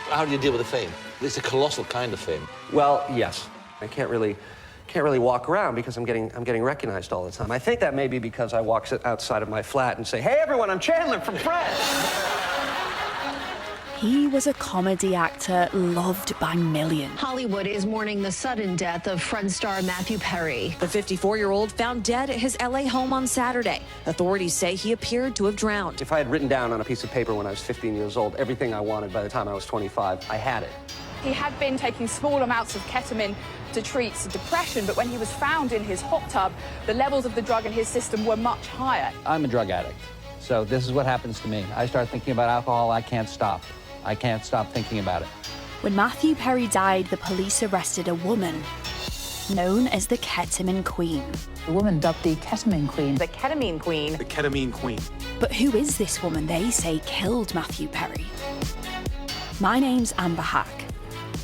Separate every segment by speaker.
Speaker 1: How do you deal with the fame? It's a colossal kind of fame.
Speaker 2: Well, yes. I can't really walk around because I'm getting recognized all the time. I think that may be because I walk outside of my flat and say, "Hey, everyone, I'm Chandler from Friends."
Speaker 3: He was a comedy actor loved by millions.
Speaker 4: Hollywood is mourning the sudden death of Friends star Matthew Perry.
Speaker 5: The 54-year-old found dead at his LA home on Saturday. Authorities say he appeared to have drowned.
Speaker 2: If I had written down on a piece of paper when I was 15 years old everything I wanted by the time I was 25, I had it.
Speaker 6: He had been taking small amounts of ketamine to treat depression, but when he was found in his hot tub, the levels of the drug in his system were much higher.
Speaker 7: I'm a drug addict, so this is what happens to me. I start thinking about alcohol, I can't stop. I can't stop thinking about it.
Speaker 3: When Matthew Perry died, the police arrested a woman known as the Ketamine Queen.
Speaker 8: The woman dubbed the Ketamine Queen.
Speaker 9: The Ketamine Queen.
Speaker 10: The Ketamine Queen.
Speaker 3: But who is this woman they say killed Matthew Perry? My name's Amber Hack,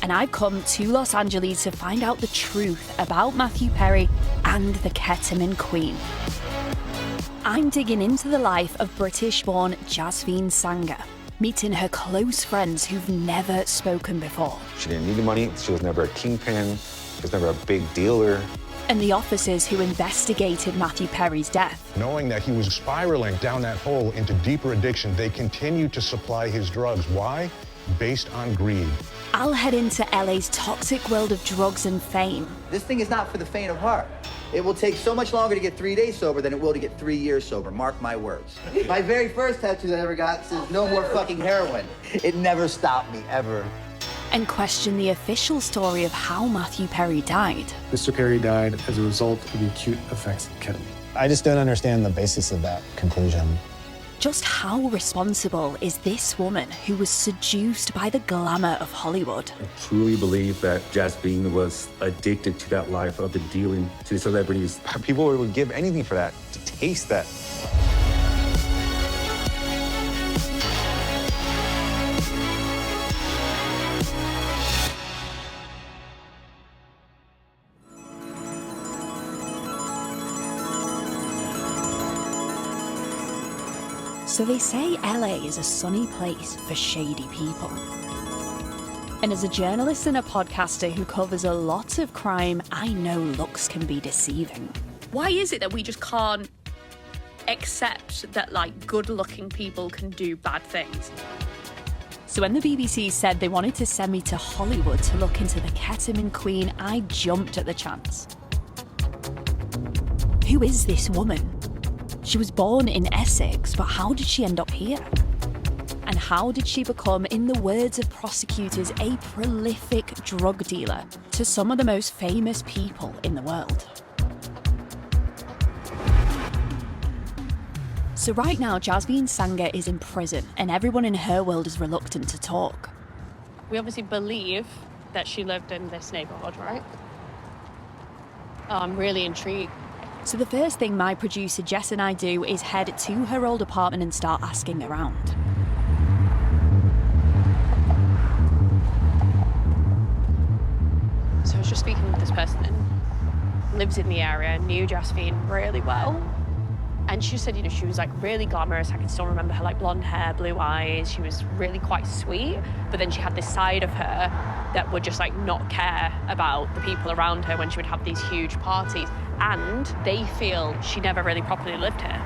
Speaker 3: and I've come to Los Angeles to find out the truth about Matthew Perry and the Ketamine Queen. I'm digging into the life of British-born Jasveen Sangha, meeting her close friends who've never spoken before.
Speaker 11: She didn't need the money. She was never a kingpin. She was never a big dealer.
Speaker 3: And the officers who investigated Matthew Perry's death.
Speaker 12: Knowing that he was spiraling down that hole into deeper addiction, they continued to supply his drugs. Why? Based on greed.
Speaker 3: I'll head into LA's toxic world of drugs and fame.
Speaker 13: This thing is not for the faint of heart. It will take so much longer to get 3 days sober than it will to get 3 years sober. Mark my words. My very first tattoo that I ever got says, "No more fucking heroin." It never stopped me, ever.
Speaker 3: And question the official story of how Matthew Perry died.
Speaker 14: Mr. Perry died as a result of the acute effects of ketamine.
Speaker 15: I just don't understand the basis of that conclusion.
Speaker 3: Just how responsible is this woman who was seduced by the glamour of Hollywood?
Speaker 16: I truly believe that Jasveen was addicted to that life of the dealing to the celebrities.
Speaker 11: People would give anything for that, to taste that.
Speaker 3: So they say LA is a sunny place for shady people. And as a journalist and a podcaster who covers a lot of crime, I know looks can be deceiving.
Speaker 17: Why is it that we just can't accept that, like, good-looking people can do bad things?
Speaker 3: So when the BBC said they wanted to send me to Hollywood to look into the Ketamine Queen, I jumped at the chance. Who is this woman? She was born in Essex, but how did she end up here? And how did she become, in the words of prosecutors, a prolific drug dealer to some of the most famous people in the world? So right now, Jasveen Sangha is in prison, and everyone in her world is reluctant to talk.
Speaker 17: We obviously believe that she lived in this neighborhood, right? Oh, I'm really intrigued.
Speaker 3: So the first thing my producer Jess and I do is head to her old apartment and start asking around.
Speaker 17: So I was just speaking with this person who lives in the area, knew Jasveen really well. And she said, you know, she was like really glamorous. I can still remember her like blonde hair, blue eyes. She was really quite sweet. But then she had this side of her that would just like not care about the people around her when she would have these huge parties. And they feel she never really properly lived here.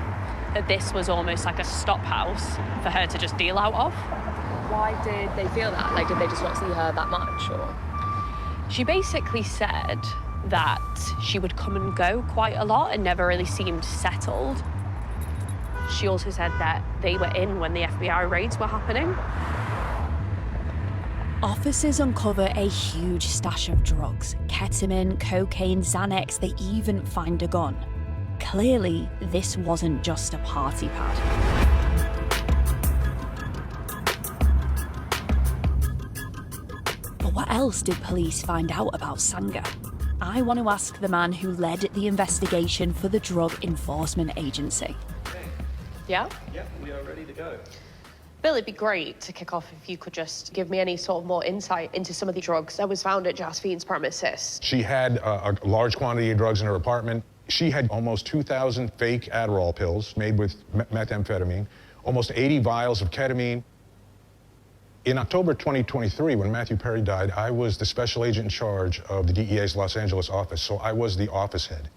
Speaker 17: That this was almost like a stop house for her to just deal out of.
Speaker 18: Why did they feel that? Like, did they just not see her that much, or?
Speaker 17: She basically said that she would come and go quite a lot and never really seemed settled. She also said that they were in when the FBI raids were happening.
Speaker 3: Officers uncover a huge stash of drugs, ketamine, cocaine, Xanax, they even find a gun. Clearly, this wasn't just a party pad. But what else did police find out about Sangha? I want to ask the man who led the investigation for the Drug Enforcement Agency.
Speaker 17: Yeah?
Speaker 2: Yeah, we are ready to go.
Speaker 17: Bill, it'd be great to kick off if you could just give me any sort of more insight into some of the drugs that was found at Jasveen's premises.
Speaker 12: She had a large quantity of drugs in her apartment. She had almost 2,000 fake Adderall pills made with methamphetamine, almost 80 vials of ketamine. In October 2023, when Matthew Perry died, I was the special agent in charge of the DEA's Los Angeles office, so I was the office head.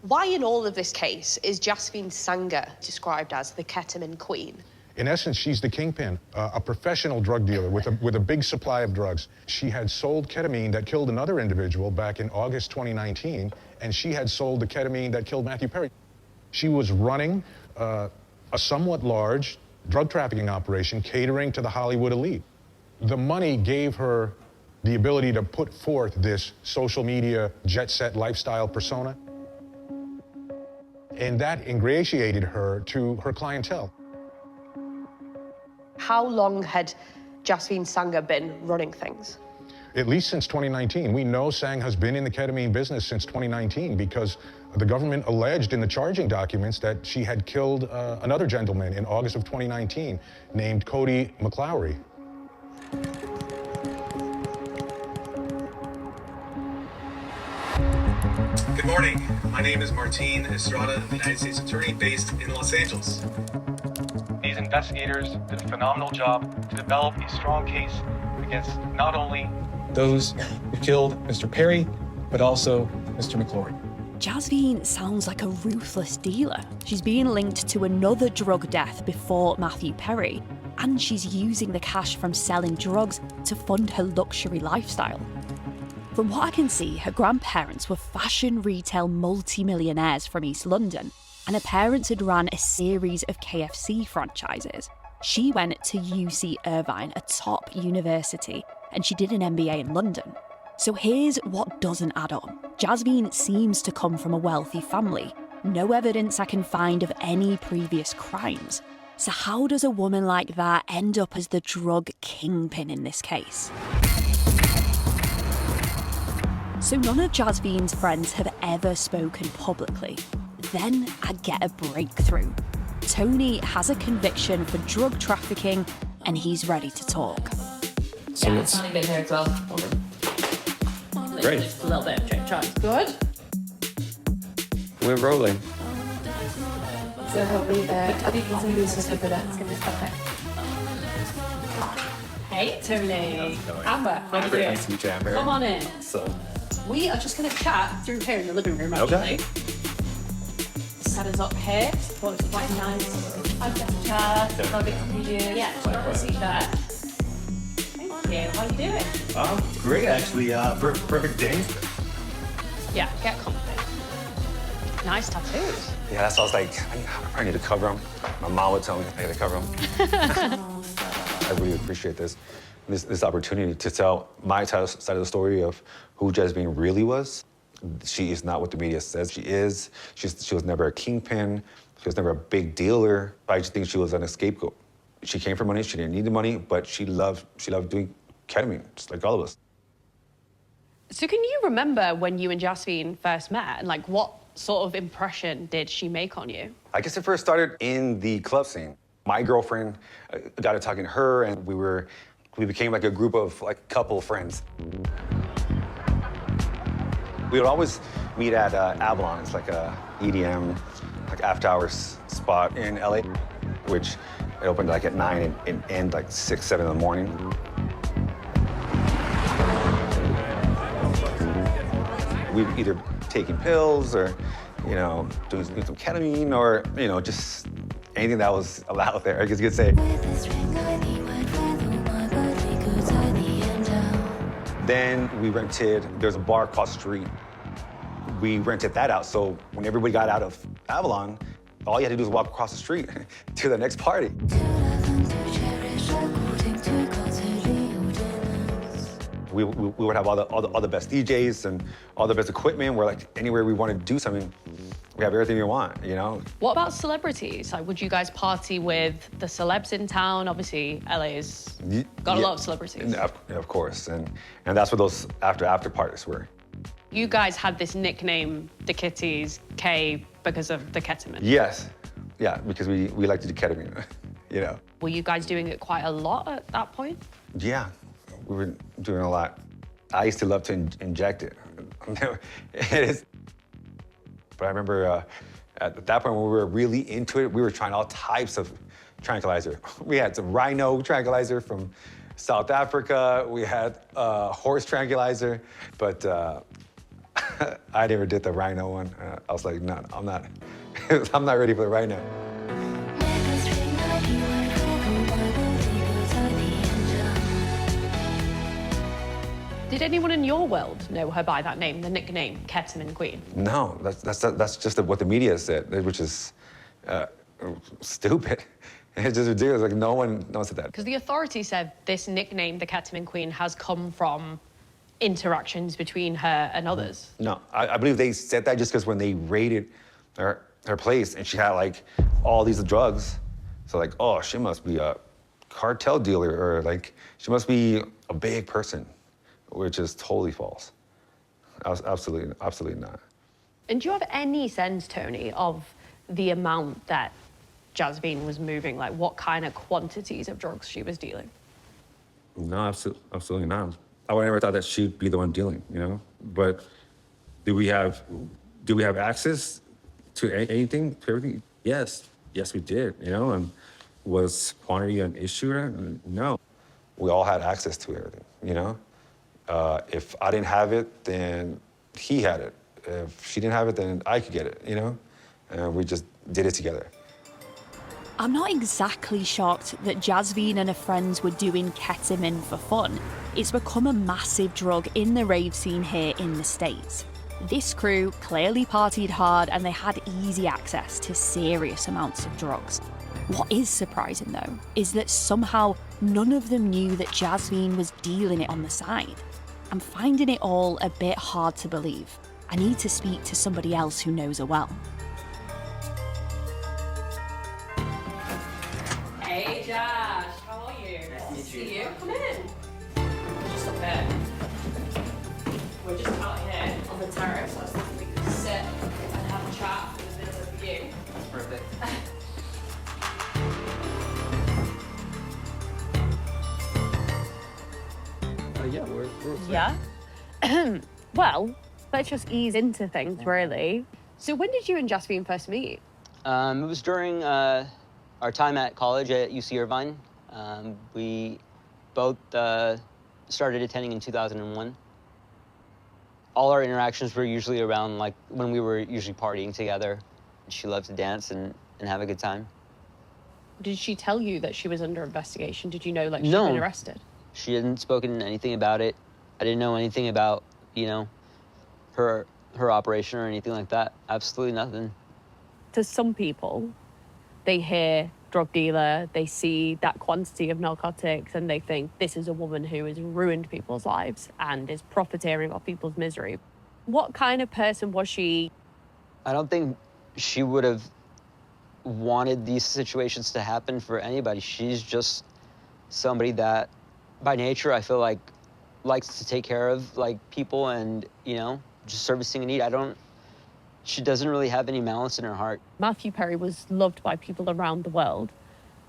Speaker 18: Why in all of this case is Jasveen Sangha described as the ketamine queen?
Speaker 12: In essence, she's the kingpin, a professional drug dealer with a big supply of drugs. She had sold ketamine that killed another individual back in August 2019, and she had sold the ketamine that killed Matthew Perry. She was running a somewhat large drug trafficking operation catering to the Hollywood elite. The money gave her the ability to put forth this social media jet-set lifestyle persona, and that ingratiated her to her clientele.
Speaker 18: How long had Jasveen Sangha been running things?
Speaker 12: At least since 2019. We know Sang has been in the ketamine business since 2019 because the government alleged in the charging documents that she had killed another gentleman in August of 2019 named Cody McLaury.
Speaker 9: Good morning. My name is Martin Estrada, the United States Attorney based in Los Angeles.
Speaker 10: These investigators did a phenomenal job to develop a strong case against not only those who killed Mr. Perry, but also Mr. McLaury.
Speaker 3: Jasveen sounds like a ruthless dealer. She's being linked to another drug death before Matthew Perry, and she's using the cash from selling drugs to fund her luxury lifestyle. From what I can see, her grandparents were fashion retail multi-millionaires from East London, and her parents had ran a series of KFC franchises. She went to UC Irvine, a top university, and she did an MBA in London. So here's what doesn't add up. Jasveen seems to come from a wealthy family. No evidence I can find of any previous crimes. So how does a woman like that end up as the drug kingpin in this case? So none of Jasveen's friends have ever spoken publicly. Then I get a breakthrough. Tony has a conviction for drug trafficking and he's ready to talk.
Speaker 18: So yeah, it's only been here as well.
Speaker 16: Great.
Speaker 18: Just a little bit of drip try. Good.
Speaker 16: We're rolling.
Speaker 18: So hopefully I think it's going to be so good at it's going to stop it. Hey, Tony. Amber, how are you doing?
Speaker 16: Nice to meet you, Amber.
Speaker 18: Come on in.
Speaker 16: So,
Speaker 18: we are just going to chat through here in the living room,
Speaker 16: okay.
Speaker 18: actually. Set us up here. Thought it was quite nice. I've got a chair. Love it to meet you. Yeah, just see that. Thank you. How are you doing?
Speaker 9: Great, actually. Perfect day.
Speaker 18: Yeah, get comfy. Nice tattoos.
Speaker 16: yeah, that's why I was like, I need to cover them. My mom would tell me I need to cover them. I really appreciate this opportunity to tell my side of the story of who Jasveen really was. She is not what the media says she is. She was never a kingpin. She was never a big dealer. I just think she was an scapegoat. She came for money. She didn't need the money, but she loved doing ketamine, just like all of us.
Speaker 17: So can you remember when you and Jasveen first met, and like what sort of impression did she make on you?
Speaker 16: I guess it first started in the club scene. My girlfriend got to talking to her, and we became like a group of like couple friends. We would always meet at Avalon. It's like a EDM, like after hours spot in LA, which it opened like at 9 and end like 6, 7 in the morning. We were either taking pills or, you know, doing some ketamine or, you know, just anything that was allowed there, I guess you could say. Then we rented, there's a bar across the street. We rented that out, so when everybody got out of Avalon, all you had to do was walk across the street to the next party. We would have all the best DJs and all the best equipment. We're like, anywhere we want to do something, we have everything you want, you know?
Speaker 17: What about celebrities? Like, would you guys party with the celebs in town? Obviously, LA's got a lot of celebrities.
Speaker 16: Of course, and that's what those after parties were.
Speaker 17: You guys had this nickname, the Kitties, K, because of the ketamine.
Speaker 16: Yes, yeah, because we like to do ketamine, you know.
Speaker 17: Were you guys doing it quite a lot at that point?
Speaker 16: Yeah, we were doing a lot. I used to love to inject it. But I remember at that point when we were really into it, we were trying all types of tranquilizer. We had some rhino tranquilizer from South Africa. We had horse tranquilizer, but I never did the rhino one. I was like, no, I'm not. I'm not ready for the rhino.
Speaker 17: Did anyone in your world know her by that name, the nickname Ketamine Queen?
Speaker 16: No, that's just what the media said, which is stupid. It's just ridiculous. Like no one said that.
Speaker 17: Because the authority said this nickname, the Ketamine Queen, has come from interactions between her and others.
Speaker 16: No, I believe they said that just because when they raided her place and she had like all these drugs, so like, oh, she must be a cartel dealer or like she must be a big person, which is totally false. Absolutely not.
Speaker 17: And do you have any sense, Tony, of the amount that Jasmine was moving? Like what kind of quantities of drugs she was dealing?
Speaker 16: No, absolutely not. I would never thought that she'd be the one dealing, you know? But do we have access to anything, to everything? Yes, we did, you know? And was quantity an issue? No. We all had access to everything, you know? If I didn't have it, then he had it. If she didn't have it, then I could get it, you know? And we just did it together.
Speaker 3: I'm not exactly shocked that Jasmine and her friends were doing ketamine for fun. It's become a massive drug in the rave scene here in the States. This crew clearly partied hard and they had easy access to serious amounts of drugs. What is surprising though, is that somehow none of them knew that Jasmine was dealing it on the side. I'm finding it all a bit hard to believe. I need to speak to somebody else who knows her well.
Speaker 18: Hey Josh, how are you? Nice to see you. Come in. We're just up here. We're just out here on the terrace. I was thinking we could sit and have a chat with a bit of you.
Speaker 2: Perfect. Yeah, we're
Speaker 17: Yeah. Well, let's just ease into things, really. So when did you and Jasmine first meet?
Speaker 19: It was during our time at college at UC Irvine. We both started attending in 2001. All our interactions were usually around like when we were usually partying together. She loved to dance and have a good time.
Speaker 17: Did she tell you that she was under investigation? Did you know like she'd
Speaker 19: No.
Speaker 17: been arrested?
Speaker 19: She hadn't spoken anything about it. I didn't know anything about, you know, her operation or anything like that. Absolutely nothing.
Speaker 17: To some people, they hear drug dealer, they see that quantity of narcotics, and they think this is a woman who has ruined people's lives and is profiteering off people's misery. What kind of person was she?
Speaker 19: I don't think she would have wanted these situations to happen for anybody. She's just somebody that, by nature, I feel like likes to take care of like people and, you know, just servicing a need. She doesn't really have any malice in her heart.
Speaker 17: Matthew Perry was loved by people around the world.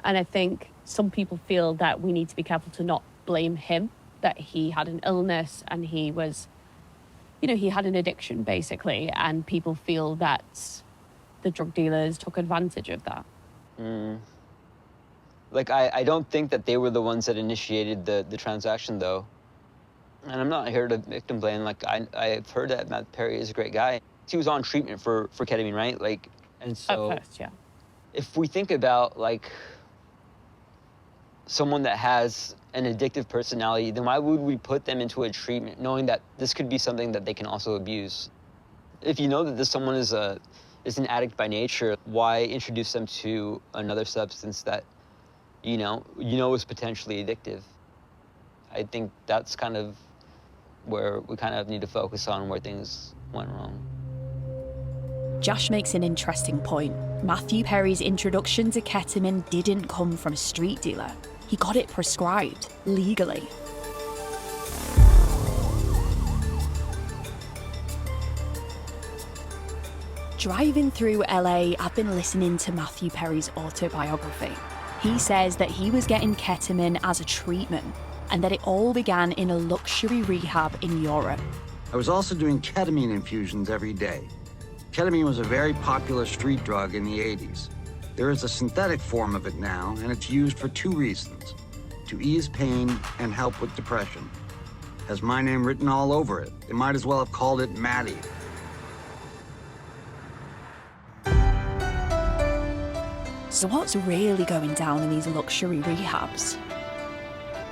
Speaker 17: And I think some people feel that we need to be careful to not blame him, that he had an illness and he was, you know, he had an addiction basically. And people feel that the drug dealers took advantage of that.
Speaker 19: Like, I don't think that they were the ones that initiated the transaction, though. And I'm not here to victim blame. Like, I've heard that Matt Perry is a great guy. He was on treatment for ketamine, right? Like, and so...
Speaker 17: At first, yeah.
Speaker 19: If we think about, like, someone that has an addictive personality, then why would we put them into a treatment knowing that this could be something that they can also abuse? If you know that this someone is an addict by nature, why introduce them to another substance that you know is potentially addictive? I think that's kind of where we kind of need to focus on where things went wrong.
Speaker 3: Josh makes an interesting point. Matthew Perry's introduction to ketamine didn't come from a street dealer. He got it prescribed, legally. Driving through LA, I've been listening to Matthew Perry's autobiography. He says that he was getting ketamine as a treatment and that it all began in a luxury rehab in Europe.
Speaker 20: I was also doing ketamine infusions every day. Ketamine was a very popular street drug in the 80s. There is a synthetic form of it now, and it's used for two reasons. to ease pain and help with depression. Has my name written all over it. They might as well have called it Maddie.
Speaker 3: So what's really going down in these luxury rehabs?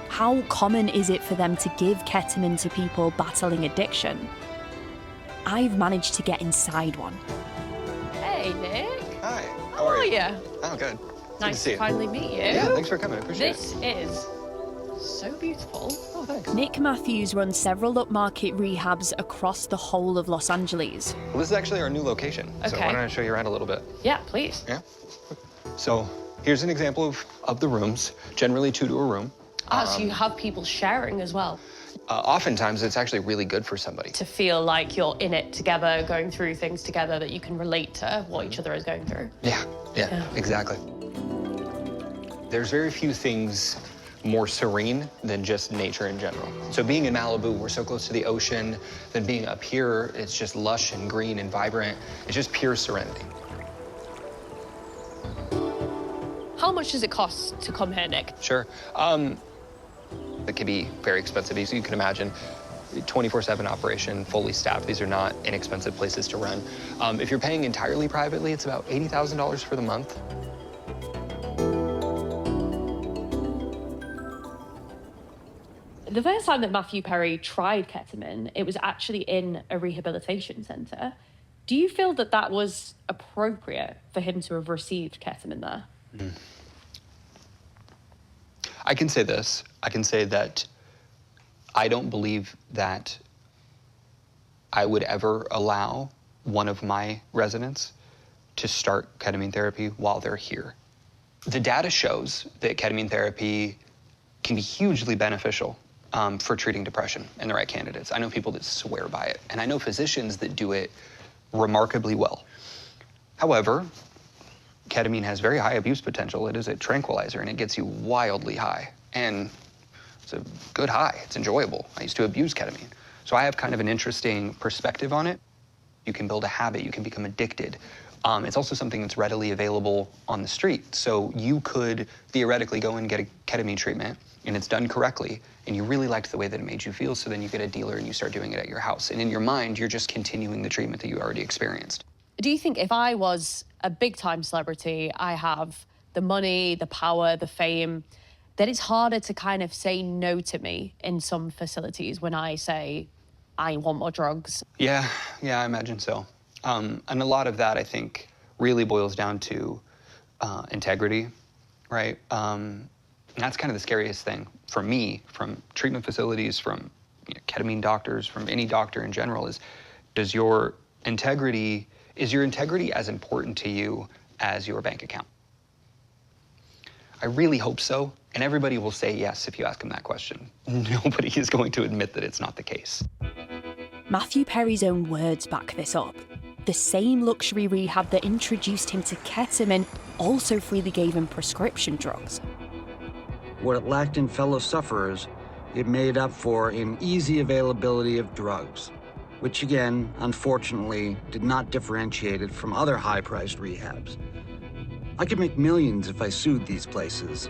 Speaker 3: How common is it for them to give ketamine to people battling addiction? I've managed to get inside one.
Speaker 17: Hey, Nick.
Speaker 21: Hi.
Speaker 17: How are you?
Speaker 21: Oh, good.
Speaker 17: Nice to finally meet you.
Speaker 21: Yeah, thanks for coming. I appreciate
Speaker 17: This
Speaker 21: it.
Speaker 17: is so beautiful.
Speaker 21: Oh, thanks.
Speaker 3: Nick Matthews runs several upmarket rehabs across the whole of Los Angeles.
Speaker 21: Well, this is actually our new location. So
Speaker 17: Okay.
Speaker 21: why don't I show you around a little bit?
Speaker 17: Yeah, please.
Speaker 21: Yeah. So here's an example of the rooms, generally 2 to a room.
Speaker 17: So you have people sharing as well.
Speaker 21: Oftentimes, it's actually really good for somebody.
Speaker 17: To feel like you're in it together, going through things together, that you can relate to what each other is going through.
Speaker 21: Yeah, exactly. There's very few things more serene than just nature in general. So being in Malibu, we're so close to the ocean, then being up here, it's just lush and green and vibrant. It's just pure serenity.
Speaker 17: How much does it cost to come here, Nick?
Speaker 21: Sure. It can be very expensive, as you can imagine. 24/7 operation, fully staffed. These are not inexpensive places to run. If you're paying entirely privately, it's about $80,000 for the month.
Speaker 17: The first time that Matthew Perry tried ketamine, it was actually in a rehabilitation center. Do you feel that that was appropriate for him to have received ketamine there?
Speaker 21: I can say this. I can say that I don't believe that I would ever allow one of my residents to start ketamine therapy while they're here. The data shows that ketamine therapy can be hugely beneficial for treating depression in the right candidates. I know people that swear by it, and I know physicians that do it remarkably well. However, ketamine has very high abuse potential. It is a tranquilizer, and it gets you wildly high. And it's a good high. It's enjoyable. I used to abuse ketamine. So I have kind of an interesting perspective on it. You can build a habit. You can become addicted. It's also something that's readily available on the street. So you could theoretically go and get a ketamine treatment, and it's done correctly, and you really liked the way that it made you feel, so then you get a dealer and you start doing it at your house. And in your mind, you're just continuing the treatment that you already experienced.
Speaker 17: Do you think if I was a big-time celebrity, I have the money, the power, the fame, that it's harder to kind of say no to me in some facilities when I say, I want more drugs?
Speaker 21: Yeah, I imagine so. And a lot of that, I think, really boils down to integrity, right? And that's kind of the scariest thing for me, from treatment facilities, from ketamine doctors, from any doctor in general, is is your integrity as important to you as your bank account? I really hope so, and everybody will say yes if you ask them that question. Nobody is going to admit that it's not the case.
Speaker 3: Matthew Perry's own words back this up. The same luxury rehab that introduced him to ketamine also freely gave him prescription drugs.
Speaker 20: What it lacked in fellow sufferers, it made up for in easy availability of drugs, which again, unfortunately, did not differentiate it from other high-priced rehabs. I could make millions if I sued these places.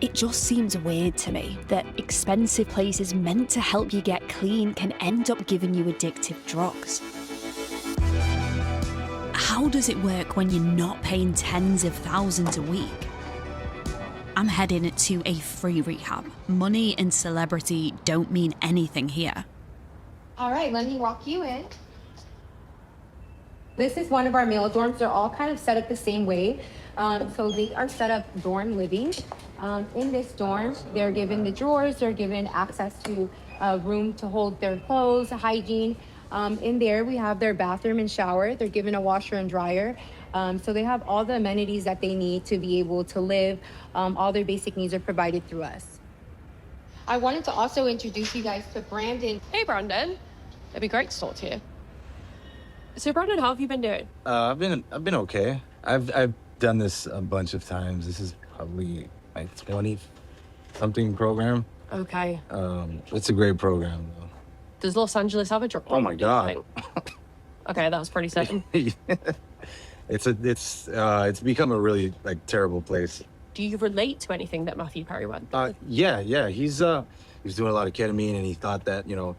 Speaker 3: It just seems weird to me that expensive places meant to help you get clean can end up giving you addictive drugs. How does it work when you're not paying tens of thousands a week? I'm heading to a free rehab. Money and celebrity don't mean anything here.
Speaker 22: All right, let me walk you in. This is one of our male dorms. They're all kind of set up the same way. So they are set up dorm living. In this dorm, they're given the drawers, they're given access to a room to hold their clothes, hygiene. In there, we have their bathroom and shower. They're given a washer and dryer. So they have all the amenities that they need to be able to live. All their basic needs are provided through us. I wanted to also introduce you guys to Brandon.
Speaker 17: Hey, Brandon. It'd be great to talk to you. So, Brandon, how have you been doing?
Speaker 23: I've been okay. I've done this a bunch of times. This is probably my 20-something program.
Speaker 17: Okay.
Speaker 23: It's a great program, though.
Speaker 17: Does Los Angeles have a drug
Speaker 23: Oh my
Speaker 17: problem, do you
Speaker 23: God.
Speaker 17: think? Okay, that was pretty sudden.
Speaker 23: It's become a really terrible place.
Speaker 17: Do you relate to anything that Matthew Perry went through?
Speaker 23: Yeah. He's doing a lot of ketamine, and he thought that, you know,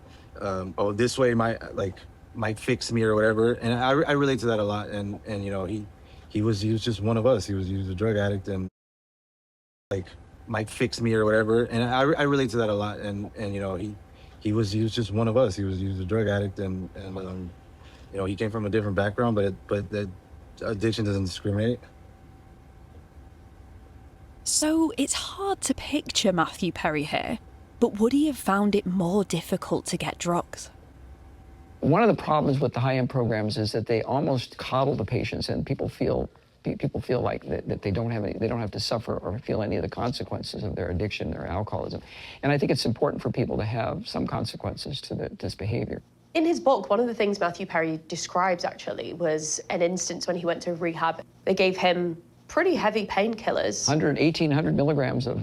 Speaker 23: oh, this way might fix me or whatever. And I relate to that a lot. And you know, he was just one of us. He was a drug addict, and might fix me or whatever. And I relate to that a lot. And you know, he was just one of us. He was a drug addict, and you know, he came from a different background, but that addiction doesn't discriminate.
Speaker 3: So it's hard to picture Matthew Perry here, but would he have found it more difficult to get drugs?
Speaker 1: One of the problems with the high-end programs is that they almost coddle the patients, and people feel like that they don't have to suffer or feel any of the consequences of their addiction, their alcoholism. And I think it's important for people to have some consequences to this behavior.
Speaker 17: In his book, one of the things Matthew Perry describes actually was an instance when he went to rehab. They gave him pretty heavy painkillers.
Speaker 1: 1,800 milligrams of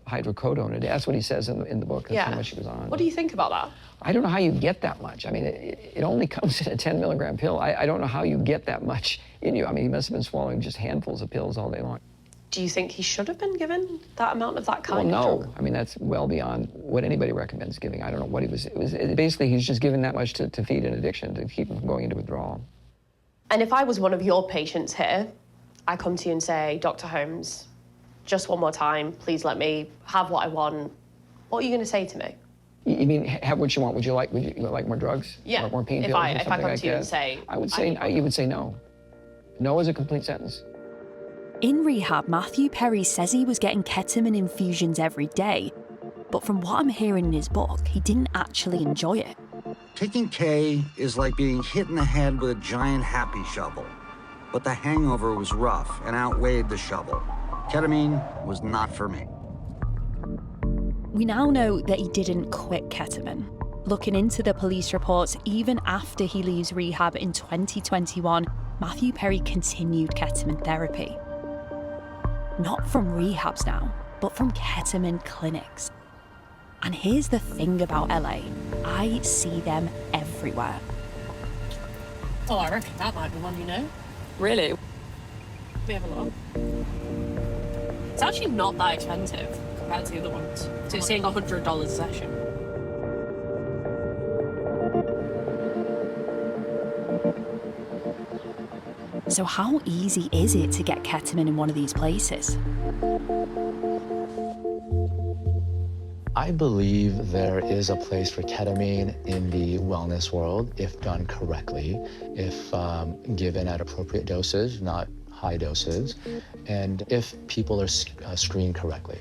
Speaker 1: hydrocodone a day. That's what he says in the book. That's how much he was on.
Speaker 17: What do you think about that?
Speaker 1: I don't know how you get that much. I mean, it only comes in a 10 milligram pill. I don't know how you get that much in you. I mean, he must have been swallowing just handfuls of pills all day long.
Speaker 17: Do you think he should have been given that amount of that kind
Speaker 1: of
Speaker 17: drug?
Speaker 1: No. I mean, that's well beyond what anybody recommends giving. I don't know what he was. Basically, he's just given that much to feed an addiction, to keep him from going into withdrawal.
Speaker 17: And if I was one of your patients here, I come to you and say, Dr. Holmes, just one more time, please let me have what I want. What are you going to say to me?
Speaker 1: You mean have what you want? Would you like more drugs?
Speaker 17: Yeah.
Speaker 1: More pain pills?
Speaker 17: If I come to you and say,
Speaker 1: you would say no. No is a complete sentence.
Speaker 3: In rehab, Matthew Perry says he was getting ketamine infusions every day, but from what I'm hearing in his book, he didn't actually enjoy it.
Speaker 20: Taking K is like being hit in the head with a giant happy shovel. But the hangover was rough and outweighed the shovel. Ketamine was not for me.
Speaker 3: We now know that he didn't quit ketamine. Looking into the police reports, even after he leaves rehab in 2021, Matthew Perry continued ketamine therapy. Not from rehabs now, but from ketamine clinics. And here's the thing about LA, I see them everywhere.
Speaker 18: Oh, I reckon that might be one, you know.
Speaker 17: Really?
Speaker 18: Let me have a look. It's actually not that expensive compared to the other ones. So it's saying $100 a session.
Speaker 3: So how easy is it to get ketamine in one of these places?
Speaker 4: I believe there is a place for ketamine in the wellness world if done correctly, if given at appropriate doses, not high doses, and if people are screened correctly.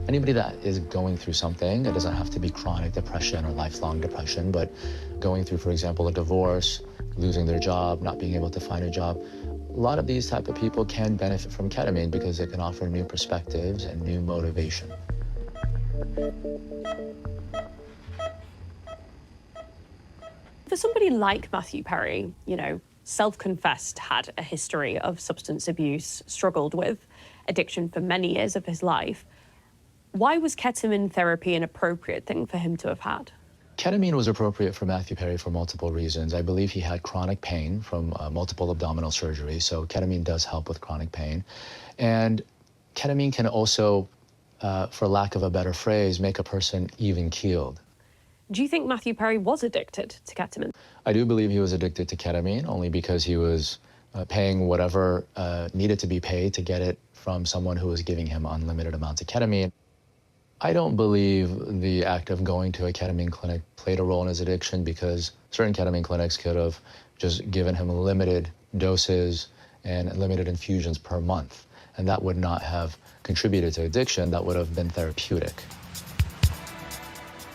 Speaker 4: Anybody that is going through something, it doesn't have to be chronic depression or lifelong depression, but going through, for example, a divorce, losing their job, not being able to find a job, a lot of these type of people can benefit from ketamine because it can offer new perspectives and new motivation.
Speaker 17: For somebody like Matthew Perry, you know, self-confessed, had a history of substance abuse, struggled with addiction for many years of his life, why was ketamine therapy an appropriate thing for him to have had?
Speaker 4: Ketamine was appropriate for Matthew Perry for multiple reasons. I believe he had chronic pain from multiple abdominal surgeries, so ketamine does help with chronic pain. And ketamine can also, for lack of a better phrase, make a person even-keeled.
Speaker 17: Do you think Matthew Perry was addicted to ketamine?
Speaker 4: I do believe he was addicted to ketamine, only because he was paying whatever needed to be paid to get it from someone who was giving him unlimited amounts of ketamine. I don't believe the act of going to a ketamine clinic played a role in his addiction, because certain ketamine clinics could have just given him limited doses and limited infusions per month, and that would not have contributed to addiction. That would have been therapeutic.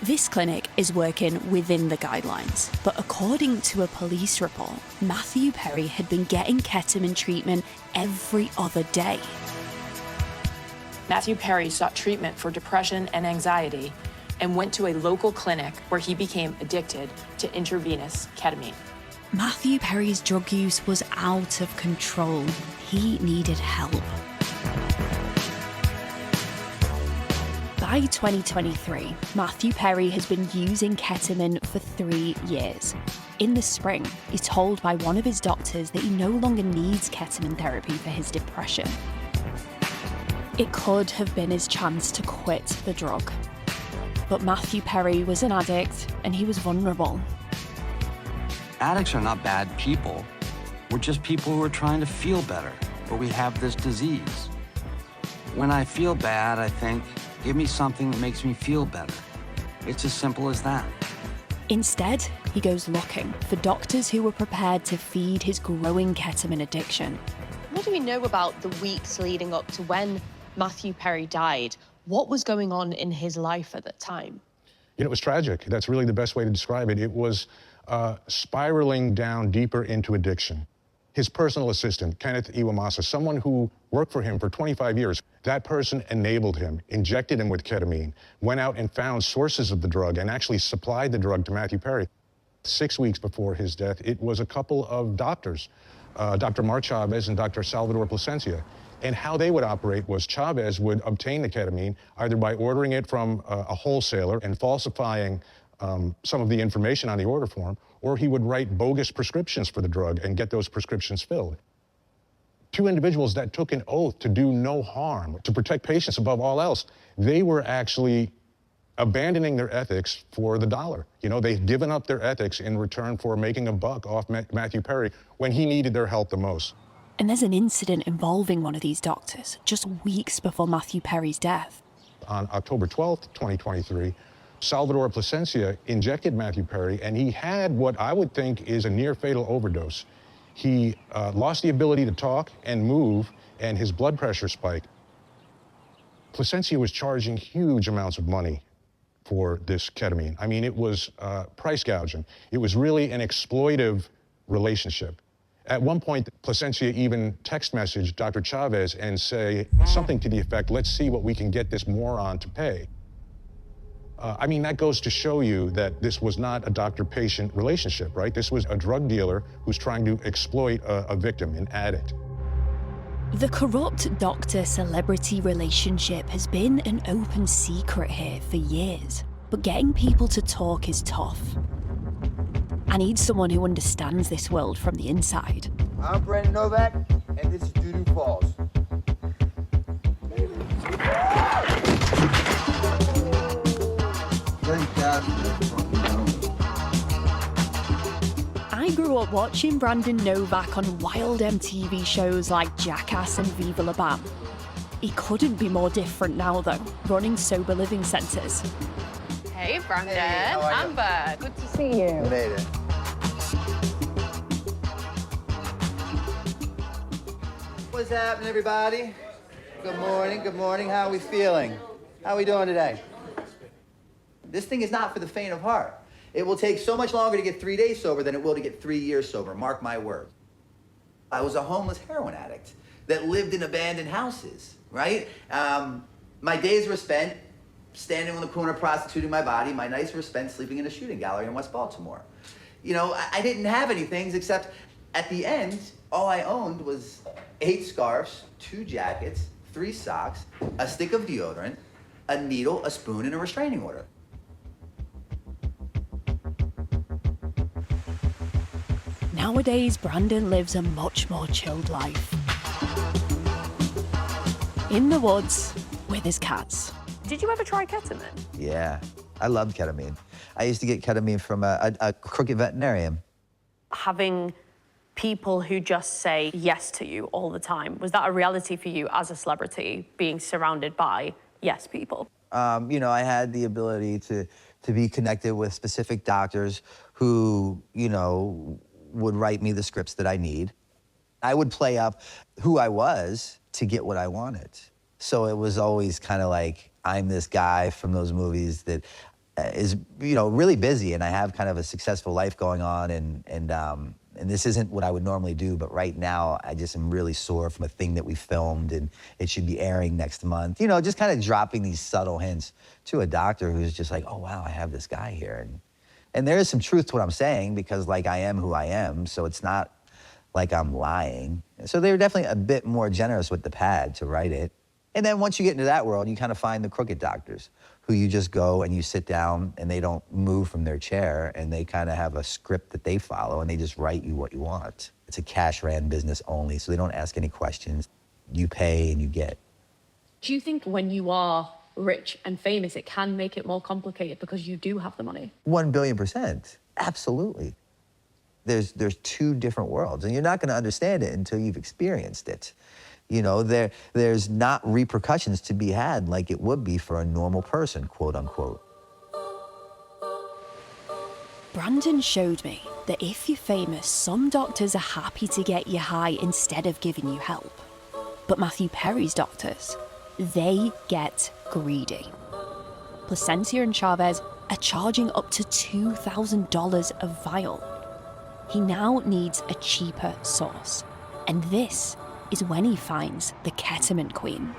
Speaker 3: This clinic is working within the guidelines, but according to a police report, Matthew Perry had been getting ketamine treatment every other day.
Speaker 5: Matthew Perry sought treatment for depression and anxiety and went to a local clinic where he became addicted to intravenous ketamine.
Speaker 3: Matthew Perry's drug use was out of control. He needed help. By 2023, Matthew Perry has been using ketamine for 3 years. In the spring, he's told by one of his doctors that he no longer needs ketamine therapy for his depression. It could have been his chance to quit the drug. But Matthew Perry was an addict and he was vulnerable.
Speaker 20: Addicts are not bad people. We're just people who are trying to feel better, or we have this disease. When I feel bad, I think, give me something that makes me feel better. It's as simple as that.
Speaker 3: Instead, he goes looking for doctors who were prepared to feed his growing ketamine addiction.
Speaker 17: What do we know about the weeks leading up to when Matthew Perry died? What was going on in his life at that time?
Speaker 12: You know, it was tragic. That's really the best way to describe it. It was spiraling down deeper into addiction. His personal assistant, Kenneth Iwamasa, someone who worked for him for 25 years, that person enabled him, injected him with ketamine, went out and found sources of the drug and actually supplied the drug to Matthew Perry. 6 weeks before his death, it was a couple of doctors, Dr. Mark Chavez and Dr. Salvador Plasencia. And how they would operate was Chavez would obtain the ketamine either by ordering it from a wholesaler and falsifying some of the information on the order form, or he would write bogus prescriptions for the drug and get those prescriptions filled. Two individuals that took an oath to do no harm, to protect patients above all else, they were actually abandoning their ethics for the dollar. You know, they'd given up their ethics in return for making a buck off Matthew Perry when he needed their help the most.
Speaker 3: And there's an incident involving one of these doctors just weeks before Matthew Perry's death.
Speaker 12: On October 12th, 2023, Salvador Plasencia injected Matthew Perry, and he had what I would think is a near-fatal overdose. He lost the ability to talk and move, and his blood pressure spiked. Plasencia was charging huge amounts of money for this ketamine. I mean, it was price gouging. It was really an exploitive relationship. At one point, Plasencia even text messaged Dr. Chavez and say something to the effect, let's see what we can get this moron to pay. I mean, that goes to show you that this was not a doctor-patient relationship, right? This was a drug dealer who's trying to exploit a victim, an addict.
Speaker 3: The corrupt doctor-celebrity relationship has been an open secret here for years, but getting people to talk is tough. I need someone who understands this world from the inside.
Speaker 13: I'm Brandon Novak, and this is Doo Doo Falls.
Speaker 3: I grew up watching Brandon Novak on wild MTV shows like Jackass and Viva La Bam. He couldn't be more different now, though, running sober living centres.
Speaker 17: Hey, Brandon.
Speaker 13: Hey, how are you?
Speaker 17: Amber, good to see you.
Speaker 13: You made it. What's happening, everybody? Good morning, good morning. How are we feeling? How are we doing today? This thing is not for the faint of heart. It will take so much longer to get 3 days sober than it will to get 3 years sober. Mark my words. I was a homeless heroin addict that lived in abandoned houses, right? My days were spent standing on the corner prostituting my body. My nights were spent sleeping in a shooting gallery in West Baltimore. You know, I didn't have any things except at the end, all I owned was 8 scarves, 2 jackets, 3 socks, a stick of deodorant, a needle, a spoon, and a restraining order.
Speaker 3: Nowadays, Brandon lives a much more chilled life. In the woods with his cats.
Speaker 17: Did you ever try ketamine?
Speaker 13: Yeah, I loved ketamine. I used to get ketamine from a crooked veterinarian.
Speaker 17: Having people who just say yes to you all the time, was that a reality for you as a celebrity, being surrounded by yes people?
Speaker 13: You know, I had the ability to be connected with specific doctors who, you know, would write me the scripts that I need. I would play up who I was to get what I wanted. So it was always kind of like, I'm this guy from those movies that is, you know, really busy, and I have kind of a successful life going on, and this isn't what I would normally do, but right now I just am really sore from a thing that we filmed, and it should be airing next month. You know, just kind of dropping these subtle hints to a doctor who's just like, oh wow, I have this guy here. And there is some truth to what I'm saying, because like I am who I am, so it's not like I'm lying. So they were definitely a bit more generous with the pad to write it. And then once you get into that world, you kind of find the crooked doctors who you just go and you sit down and they don't move from their chair, and they kind of have a script that they follow, and they just write you what you want. It's a cash ran business only, so they don't ask any questions. You pay and you get.
Speaker 18: Do you think when you are rich and famous, it can make it more complicated because you do have the money?
Speaker 13: 1 billion%. Absolutely. There's two different worlds, and you're not going to understand it until you've experienced it. You know, there's not repercussions to be had like it would be for a normal person, quote unquote.
Speaker 3: Brandon showed me that if you're famous, some doctors are happy to get you high instead of giving you help. But Matthew Perry's doctors, they get greedy. Placencia and Chavez are charging up to $2,000 a vial. He now needs a cheaper source, and this is when he finds the ketamine queen.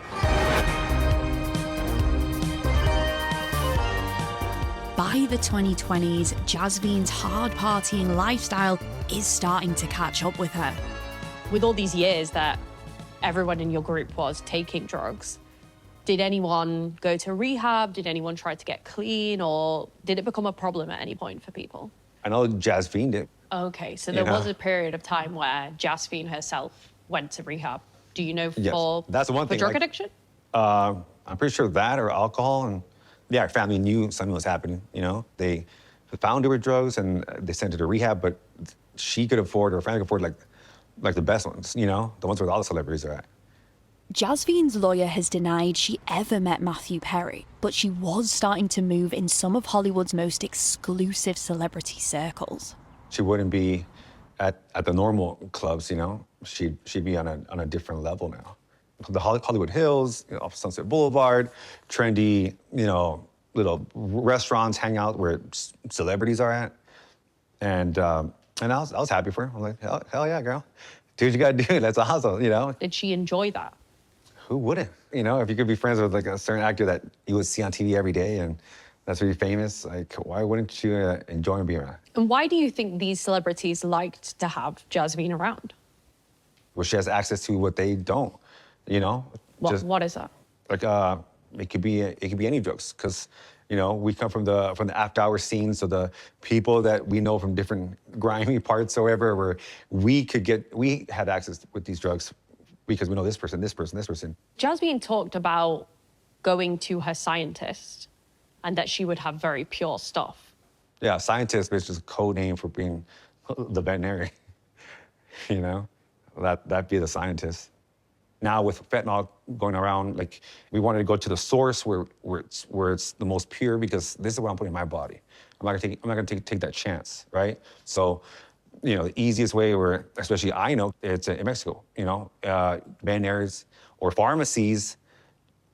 Speaker 3: By the 2020s, Jasvine's hard partying lifestyle is starting to catch up with her.
Speaker 17: With all these years that everyone in your group was taking drugs, did anyone go to rehab? Did anyone try to get clean? Or did it become a problem at any point for people?
Speaker 16: I know Jasvine did.
Speaker 17: Okay, so there was a period of time where Jasvine herself went to rehab. Do you know for,
Speaker 16: That's the one thing,
Speaker 17: for drug
Speaker 16: like,
Speaker 17: addiction?
Speaker 16: I'm pretty sure that or alcohol. And yeah, our family knew something was happening, you know? They found her with drugs and they sent her to rehab, but she could afford, or her family could afford like the best ones, you know? The ones where all the celebrities are at.
Speaker 3: Jasvine's lawyer has denied she ever met Matthew Perry, but she was starting to move in some of Hollywood's most exclusive celebrity circles.
Speaker 16: She wouldn't be at the normal clubs, you know? She'd be on a different level now. The Hollywood Hills, you know, off Sunset Boulevard, trendy, you know, little restaurants, hang out where celebrities are at. And I was happy for her. I'm like, hell yeah, girl. Do what you gotta do, that's awesome, you know?
Speaker 17: Did she enjoy that?
Speaker 16: Who wouldn't? You know, if you could be friends with like a certain actor that you would see on TV every day and that's really famous, like why wouldn't you enjoy being around?
Speaker 17: And why do you think these celebrities liked to have Jasvine around?
Speaker 16: Well, she has access to what they don't, you know?
Speaker 17: What is that?
Speaker 16: Like, it could be any drugs, because, you know, we come from the after-hour scene, so the people that we know from different grimy parts or whatever, where we had access with these drugs because we know this person, this person, this person.
Speaker 17: Jasvine talked about going to her scientist and that she would have very pure stuff.
Speaker 16: Yeah, scientist is just a code name for being the veterinarian, you know? That'd be the scientist. Now with fentanyl going around, like we wanted to go to the source where it's the most pure, because this is what I'm putting in my body. I'm not gonna take that chance, right? So, you know, the easiest way, where especially I know, it's in Mexico. You know, veterinarians or pharmacies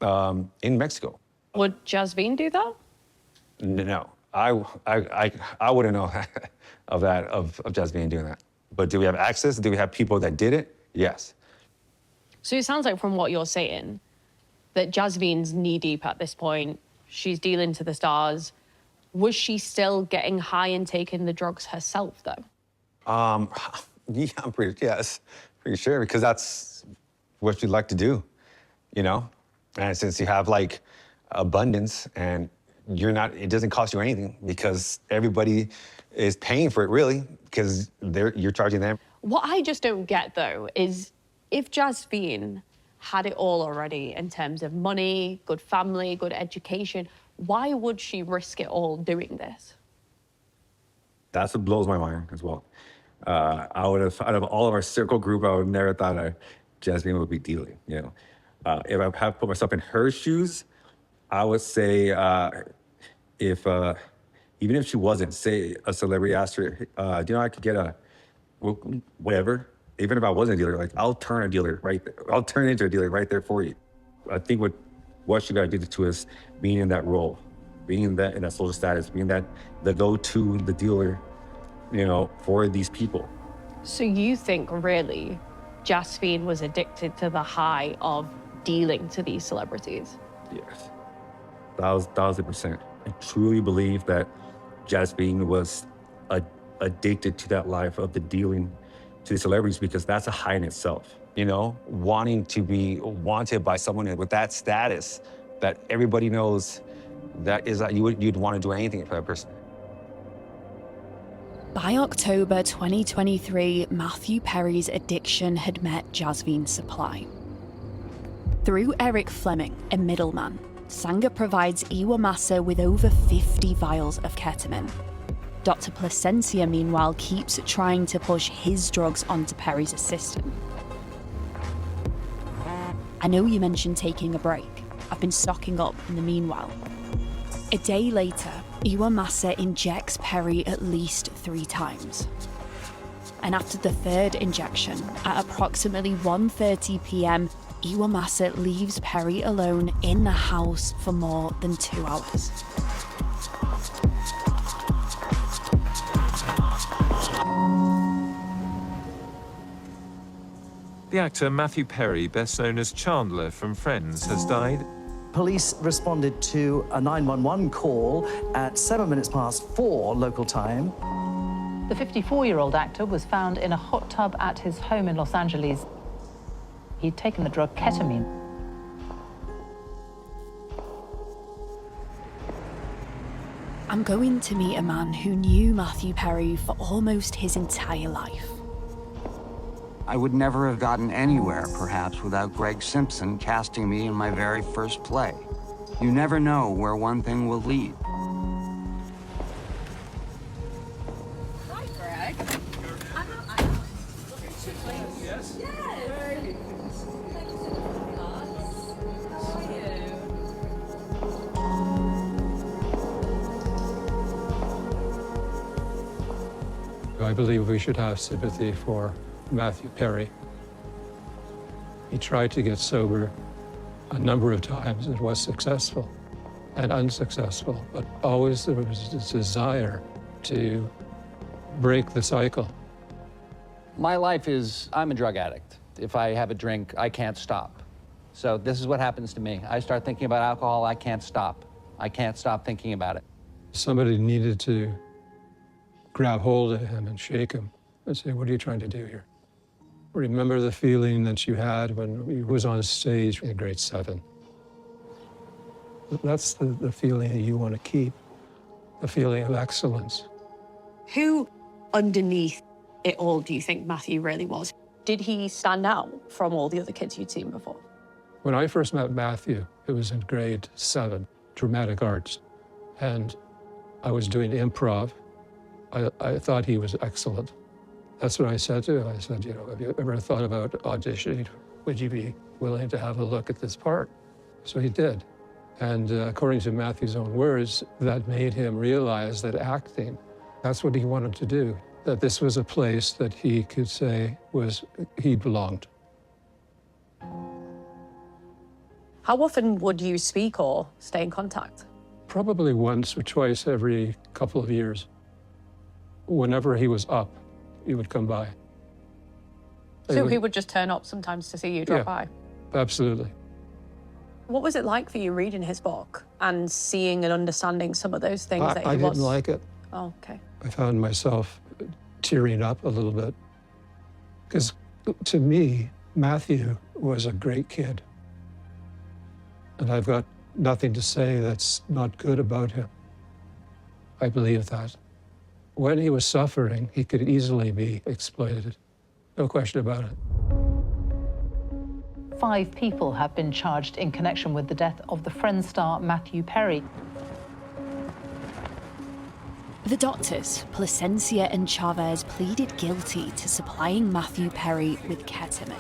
Speaker 16: in Mexico.
Speaker 17: Would Jasvine do that?
Speaker 16: No, I wouldn't know of Jasvine doing that. But do we have access? Do we have people that did it? Yes.
Speaker 17: So it sounds like from what you're saying that Jasvine's knee deep at this point. She's dealing to the stars. Was she still getting high and taking the drugs herself, though?
Speaker 16: Yeah, I'm pretty sure, because that's what you'd like to do, you know? And since you have like abundance and it doesn't cost you anything, because everybody is paying for it, really, because you're charging them.
Speaker 17: What I just don't get, though, is if Jasvine had it all already in terms of money, good family, good education, why would she risk it all doing this?
Speaker 16: That's what blows my mind as well. I would have, out of all of our circle group, I would never thought Jasvine would be dealing, you know. If I have put myself in her shoes, I would say even if she wasn't, say a celebrity asked her, do you know I could get whatever? Even if I wasn't a dealer, like I'll turn into a dealer right there for you. I think what she got addicted to is being in that role, being in that social status, being the go-to, the dealer, you know, for these people.
Speaker 17: So you think really Jasvine was addicted to the high of dealing to these celebrities?
Speaker 16: Yes, 1,000%. I truly believe that Jasvine was addicted to that life of the dealing to the celebrities, because that's a high in itself. You know, wanting to be wanted by someone with that status that everybody knows that you'd want to do anything for that person.
Speaker 3: By October 2023, Matthew Perry's addiction had met Jasvine's supply. Through Eric Fleming, a middleman, Sanger provides Iwamasa with over 50 vials of ketamine. Dr. Placencia, meanwhile, keeps trying to push his drugs onto Perry's assistant. I know you mentioned taking a break. I've been stocking up in the meanwhile. A day later, Iwamasa injects Perry at least 3 times. And after the 3rd injection, at approximately 1:30 p.m., Iwamasa leaves Perry alone in the house for more than 2 hours.
Speaker 6: The actor Matthew Perry, best known as Chandler from Friends, has died.
Speaker 7: Police responded to a 911 call at 4 local time.
Speaker 8: The 54-year-old actor was found in a hot tub at his home in Los Angeles. He'd taken the drug ketamine.
Speaker 3: I'm going to meet a man who knew Matthew Perry for almost his entire life.
Speaker 20: I would never have gotten anywhere, perhaps, without Greg Simpson casting me in my very first play. You never know where one thing will lead.
Speaker 18: Hi, Greg.
Speaker 14: I believe we should have sympathy for Matthew Perry. He tried to get sober a number of times and was successful and unsuccessful, but always there was this desire to break the cycle.
Speaker 24: My life is, I'm a drug addict. If I have a drink, I can't stop. So this is what happens to me. I start thinking about alcohol, I can't stop. I can't stop thinking about it.
Speaker 14: Somebody needed to grab hold of him and shake him and say, what are you trying to do here? Remember the feeling that you had when he was on stage in grade 7. That's the feeling that you want to keep, the feeling of excellence.
Speaker 17: Who underneath it all do you think Matthew really was? Did he stand out from all the other kids you'd seen before?
Speaker 14: When I first met Matthew, it was in grade 7, dramatic arts, and I was doing improv. I thought he was excellent. That's what I said to him. I said, you know, have you ever thought about auditioning? Would you be willing to have a look at this part? So he did. And according to Matthew's own words, that made him realize that acting, that's what he wanted to do, that this was a place that he could say he belonged.
Speaker 17: How often would you speak or stay in contact?
Speaker 14: Probably once or twice every couple of years. Whenever he was up, he would come by.
Speaker 17: So he would just turn up sometimes to see you drop by?
Speaker 14: Absolutely.
Speaker 17: What was it like for you reading his book and seeing and understanding some of those things that he was?
Speaker 14: I didn't like it.
Speaker 17: Oh, okay.
Speaker 14: I found myself tearing up a little bit. Because to me, Matthew was a great kid. And I've got nothing to say that's not good about him. I believe that. When he was suffering, he could easily be exploited. No question about it.
Speaker 8: 5 people have been charged in connection with the death of the Friends star Matthew Perry.
Speaker 3: The doctors, Placencia and Chavez, pleaded guilty to supplying Matthew Perry with ketamine.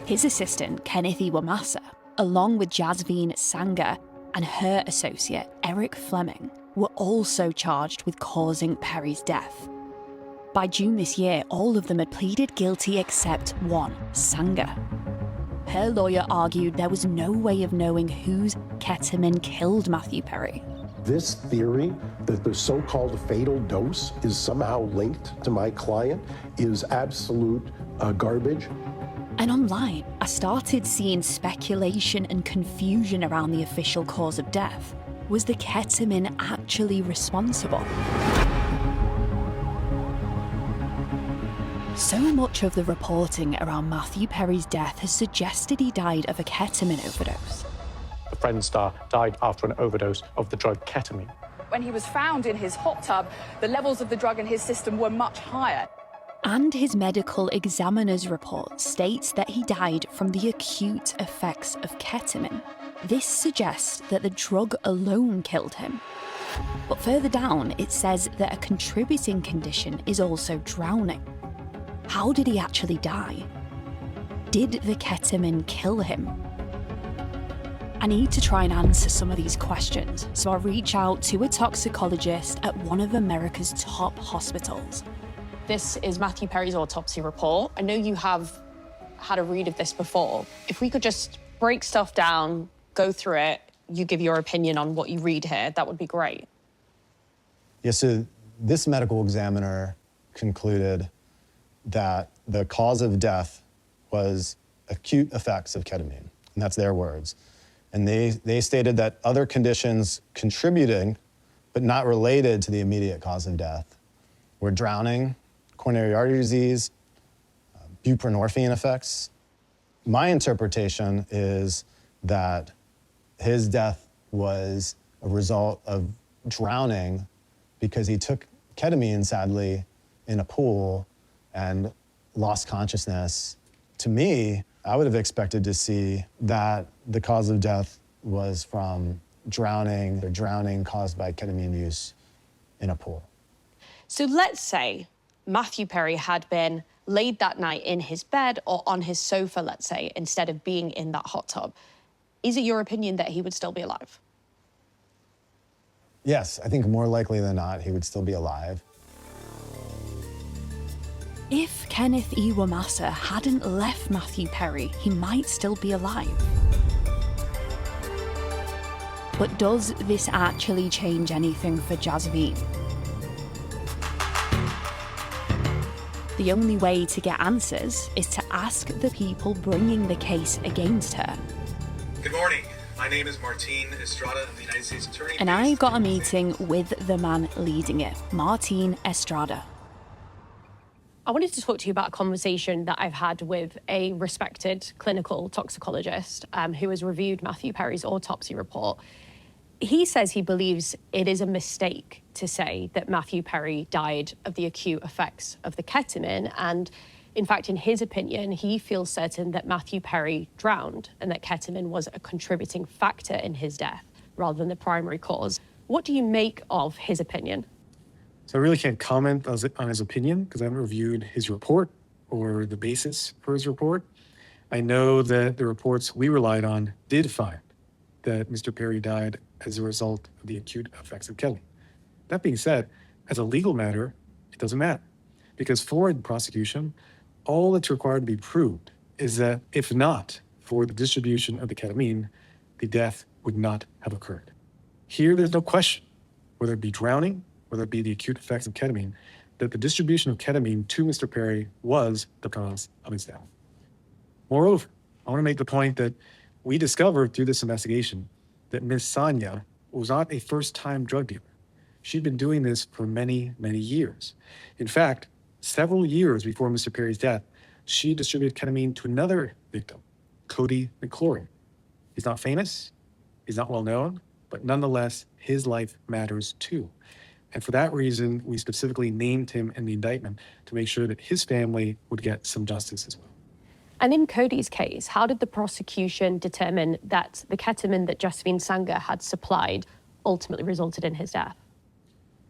Speaker 3: His assistant, Kenneth Iwamasa, along with Jasveen Sanger and her associate, Eric Fleming, were also charged with causing Perry's death. By June this year, all of them had pleaded guilty except one, Sanger. Her lawyer argued there was no way of knowing whose ketamine killed Matthew Perry.
Speaker 25: This theory that the so-called fatal dose is somehow linked to my client is absolute garbage.
Speaker 3: And online, I started seeing speculation and confusion around the official cause of death. Was the ketamine actually responsible? So much of the reporting around Matthew Perry's death has suggested he died of a ketamine overdose.
Speaker 26: The Friends star died after an overdose of the drug ketamine.
Speaker 27: When he was found in his hot tub, the levels of the drug in his system were much higher.
Speaker 3: And his medical examiner's report states that he died from the acute effects of ketamine. This suggests that the drug alone killed him. But further down, it says that a contributing condition is also drowning. How did he actually die? Did the ketamine kill him? I need to try and answer some of these questions, so I reach out to a toxicologist at one of America's top hospitals.
Speaker 17: This is Matthew Perry's autopsy report. I know you have had a read of this before. If we could just break stuff down, go through it, you give your opinion on what you read here, that would be great.
Speaker 2: Yeah, so this medical examiner concluded that the cause of death was acute effects of ketamine, and that's their words. And they stated that other conditions contributing, but not related to the immediate cause of death, were drowning, coronary artery disease, buprenorphine effects. My interpretation is that his death was a result of drowning because he took ketamine, sadly, in a pool and lost consciousness. To me, I would have expected to see that the cause of death was from drowning or drowning caused by ketamine use in a pool.
Speaker 17: So let's say Matthew Perry had been laid that night in his bed or on his sofa, let's say, instead of being in that hot tub. Is it your opinion that he would still be alive?
Speaker 2: Yes, I think more likely than not, he would still be alive.
Speaker 3: If Kenneth Iwamasa hadn't left Matthew Perry, he might still be alive. But does this actually change anything for Jasveen? The only way to get answers is to ask the people bringing the case against her.
Speaker 9: Good morning. My name is Martin Estrada, the United States Attorney.
Speaker 3: And I got a meeting with the man leading it, Martin Estrada.
Speaker 17: I wanted to talk to you about a conversation that I've had with a respected clinical toxicologist who has reviewed Matthew Perry's autopsy report. He says he believes it is a mistake to say that Matthew Perry died of the acute effects of the ketamine. And in fact, in his opinion, he feels certain that Matthew Perry drowned and that ketamine was a contributing factor in his death rather than the primary cause. What do you make of his opinion?
Speaker 10: So I really can't comment on his opinion because I haven't reviewed his report or the basis for his report. I know that the reports we relied on did find that Mr. Perry died as a result of the acute effects of ketamine. That being said, as a legal matter, it doesn't matter because for the prosecution, all that's required to be proved is that if not for the distribution of the ketamine, the death would not have occurred. Here, there's no question, whether it be drowning, whether it be the acute effects of ketamine, that the distribution of ketamine to Mr. Perry was the cause of his death. Moreover, I want to make the point that we discovered through this investigation that Ms. Sanya was not a first-time drug dealer. She'd been doing this for many, many years. In fact, several years before Mr. Perry's death, she distributed ketamine to another victim, Cody McClory. He's not famous, he's not well known, but nonetheless, his life matters too. And for that reason, we specifically named him in the indictment to make sure that his family would get some justice as well.
Speaker 17: And in Cody's case, how did the prosecution determine that the ketamine that Jasveen Sangha had supplied ultimately resulted in his death?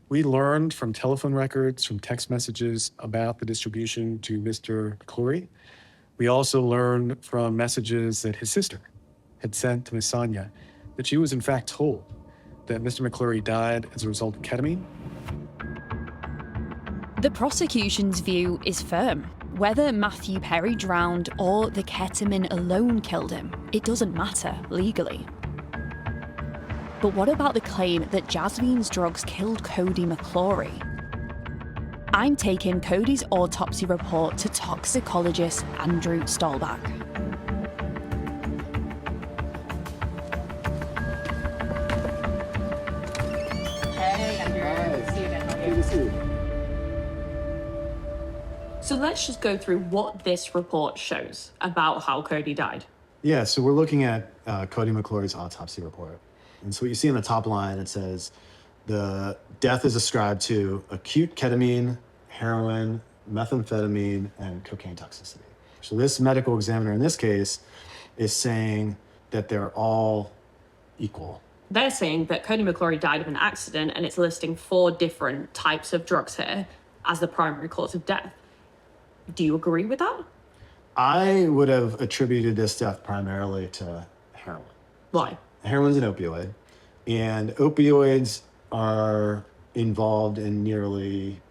Speaker 10: We learned from telephone records, from text messages about the distribution to Mr. McClory. We also learned from messages that his sister had sent to Ms. Sanya that she was in fact told that Mr. McClory died as a result of ketamine.
Speaker 3: The prosecution's view is firm. Whether Matthew Perry drowned or the ketamine alone killed him, it doesn't matter legally. But what about the claim that Jasveen's drugs killed Cody McClory? I'm taking Cody's autopsy report to toxicologist Andrew Stolbach.
Speaker 17: Hey, Andrew. See you again.
Speaker 25: Good to see you.
Speaker 17: So let's just go through what this report shows about how Cody died.
Speaker 2: Yeah, so we're looking at Cody McClory's autopsy report. And so what you see in the top line, it says, the death is ascribed to acute ketamine, heroin, methamphetamine, and cocaine toxicity. So this medical examiner in this case is saying that they're all equal.
Speaker 18: They're saying that Cody McClory died of an accident, and it's listing 4 different types of drugs here as the primary cause of death. Do you agree with that?
Speaker 2: I would have attributed this death primarily to heroin.
Speaker 18: Why?
Speaker 2: Heroin's an opioid, and opioids are involved in nearly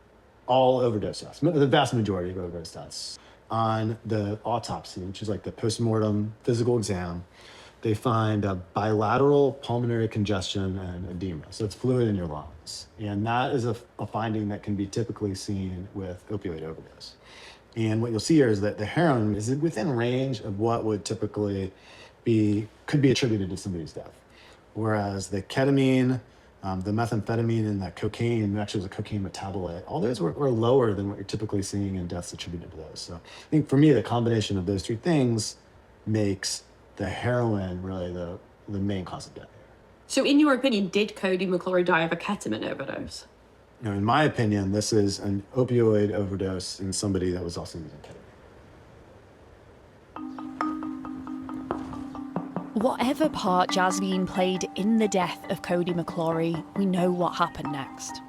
Speaker 2: all overdose deaths, the vast majority of overdose deaths. On the autopsy, which is like the postmortem physical exam, they find a bilateral pulmonary congestion and edema. So it's fluid in your lungs. And that is a finding that can be typically seen with opioid overdose. And what you'll see here is that the heroin is within range of what would typically could be attributed to somebody's death. Whereas the ketamine, the methamphetamine, and the cocaine, actually was a cocaine metabolite, all those were lower than what you're typically seeing in deaths attributed to those. So I think for me, the combination of those 3 things makes the heroin really the main cause of death.
Speaker 18: So in your opinion, did Cody McClory die of a ketamine overdose?
Speaker 2: Now, in my opinion, this is an opioid overdose in somebody that was also using ketamine.
Speaker 3: Whatever part Jasvine played in the death of Cody McClory, we know what happened next.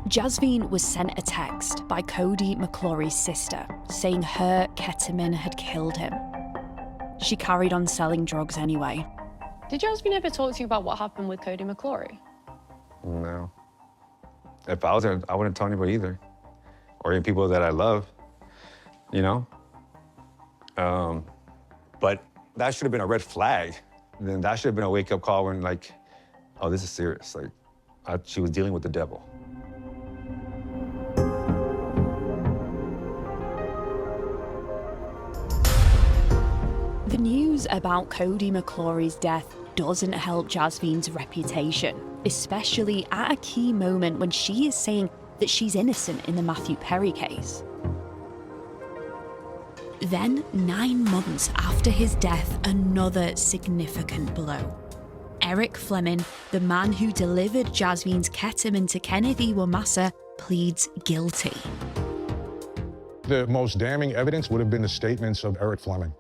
Speaker 3: Jasvine was sent a text by Cody McClory's sister saying her ketamine had killed him. She carried on selling drugs anyway.
Speaker 17: Did Jasvine ever talk to you about what happened with Cody McClory?
Speaker 16: No. If I was there, I wouldn't tell anybody either. Or even people that I love, you know? But that should have been a red flag. Then that should have been a wake-up call when, like, oh, this is serious. Like, she was dealing with the devil.
Speaker 3: The news about Cody McClory's death doesn't help Jasvine's reputation, especially at a key moment when she is saying that she's innocent in the Matthew Perry case. Then, 9 months after his death, another significant blow. Eric Fleming, the man who delivered Jasvine's ketamine to Kenneth Iwamasa, pleads guilty.
Speaker 12: The most damning evidence would have been the statements of Eric Fleming.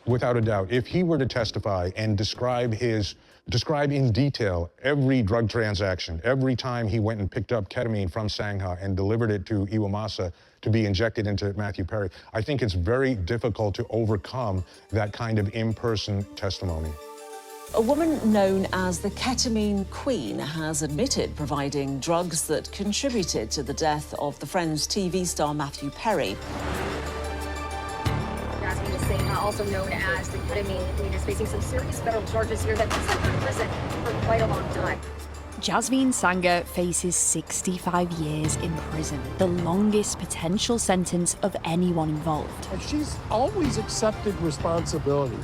Speaker 12: Without a doubt, if he were to testify and describe in detail every drug transaction, every time he went and picked up ketamine from Sangha and delivered it to Iwamasa to be injected into Matthew Perry, I think it's very difficult to overcome that kind of in-person testimony.
Speaker 11: A woman known as the ketamine queen has admitted providing drugs that contributed to the death of the Friends TV star Matthew Perry.
Speaker 15: Also known as the ketamine queen, is facing some serious federal charges here that puts her in prison for quite a long time.
Speaker 3: Jasvine Sangha faces 65 years in prison, the longest potential sentence of anyone involved.
Speaker 25: And she's always accepted responsibility.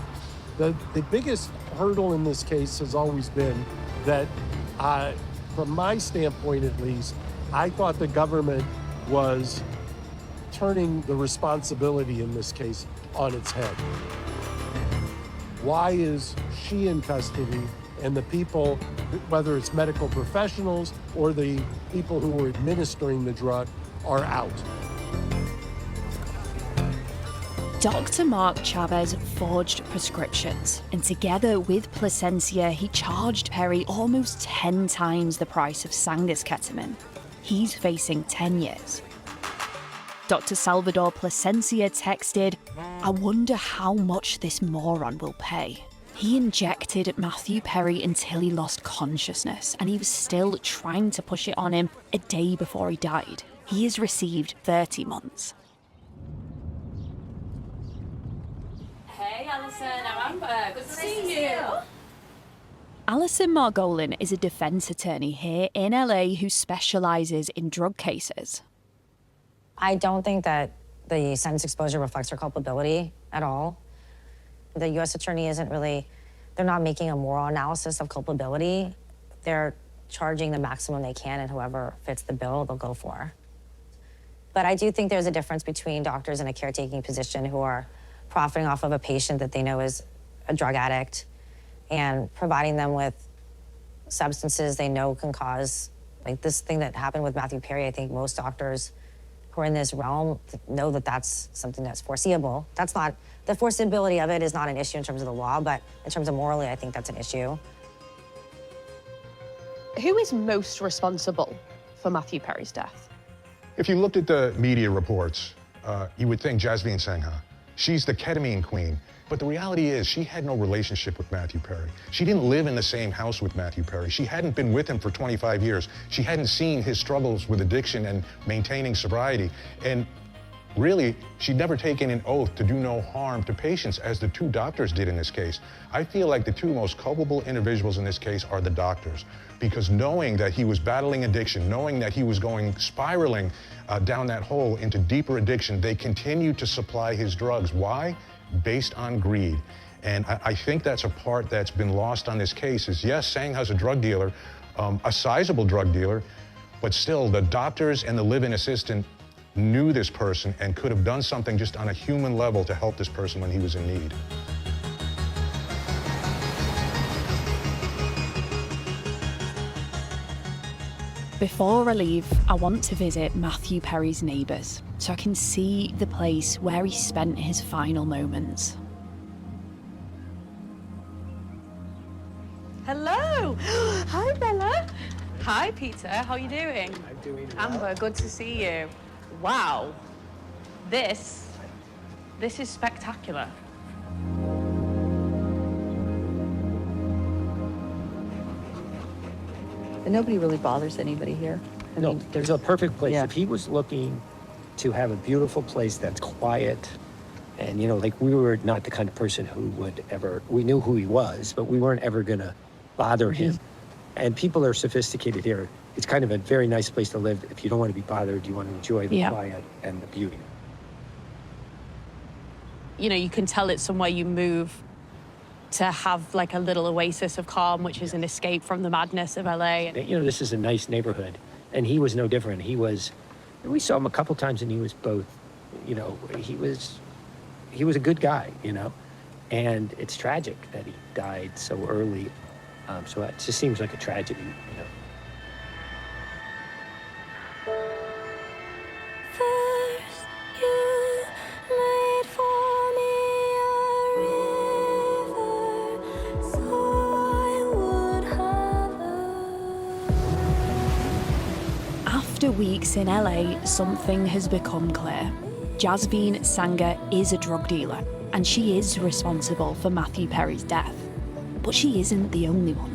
Speaker 25: The biggest hurdle in this case has always been that, from my standpoint at least, I thought the government was turning the responsibility in this case on its head. Why is she in custody and the people, whether it's medical professionals or the people who were administering the drug, are out?
Speaker 3: Dr. Mark Chavez forged prescriptions, and together with Plasencia, he charged Perry almost 10 times the price of Sangha's ketamine. He's facing 10 years. Dr. Salvador Plasencia texted, "I wonder how much this moron will pay." He injected Matthew Perry until he lost consciousness, and he was still trying to push it on him a day before he died. He has received 30 months.
Speaker 18: Hey, Alison, I'm Amber. Good to see you.
Speaker 3: Alison Margolin is a defense attorney here in LA who specializes in drug cases.
Speaker 19: I don't think that the sentence exposure reflects her culpability at all. The U.S. attorney they're not making a moral analysis of culpability. They're charging the maximum they can, and whoever fits the bill, they'll go for. But I do think there's a difference between doctors in a caretaking position who are profiting off of a patient that they know is a drug addict and providing them with substances they know can cause, like this thing that happened with Matthew Perry. I think most doctors who are in this realm know that that's something that's foreseeable. That's not, the foreseeability of it is not an issue in terms of the law, but in terms of morally, I think that's an issue.
Speaker 17: Who is most responsible for Matthew Perry's death?
Speaker 12: If you looked at the media reports, you would think Jasveen Sangha. She's the ketamine queen. But the reality is she had no relationship with Matthew Perry. She didn't live in the same house with Matthew Perry. She hadn't been with him for 25 years. She hadn't seen his struggles with addiction and maintaining sobriety. And really, she'd never taken an oath to do no harm to patients, as the two doctors did in this case. I feel like the two most culpable individuals in this case are the doctors, because knowing that he was battling addiction, knowing that he was spiraling down that hole into deeper addiction, they continued to supply his drugs. Why? Based on greed. And I think that's a part that's been lost on this case is, yes, Sangha's a drug dealer, a sizable drug dealer, but still the doctors and the live-in assistant knew this person and could have done something just on a human level to help this person when he was in need.
Speaker 3: Before I leave, I want to visit Matthew Perry's neighbours so I can see the place where he spent his final moments.
Speaker 17: Hello. Hi, Bella. Hi, Peter. How are you doing?
Speaker 26: I'm doing well.
Speaker 17: Amber, good to see you. Wow. This is spectacular.
Speaker 1: And nobody really bothers anybody here. I
Speaker 26: No,
Speaker 1: mean,
Speaker 26: there's a perfect place.
Speaker 1: Yeah.
Speaker 26: If he was looking to have a beautiful place that's quiet, and, you know, like, we were not the kind of person who would ever, we knew who he was, but we weren't ever gonna bother him. And people are sophisticated here. It's kind of a very nice place to live. If you don't want to be bothered, you want to enjoy the
Speaker 17: Yeah.
Speaker 26: quiet and the beauty.
Speaker 17: You know, you can tell it's somewhere you move to have like a little oasis of calm, which is an escape from the madness of LA.
Speaker 26: You know, this is a nice neighborhood, and he was no different. We saw him a couple times, and he was both, you know, he was a good guy, you know, and it's tragic that he died so early. So it just seems like a tragedy, you know.
Speaker 3: After weeks in LA, something has become clear. Jasveen Sangha is a drug dealer, and she is responsible for Matthew Perry's death. But she isn't the only one.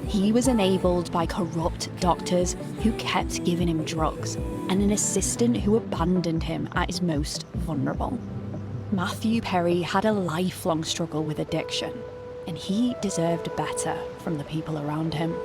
Speaker 3: He was enabled by corrupt doctors who kept giving him drugs, and an assistant who abandoned him at his most vulnerable. Matthew Perry had a lifelong struggle with addiction, and he deserved better from the people around him.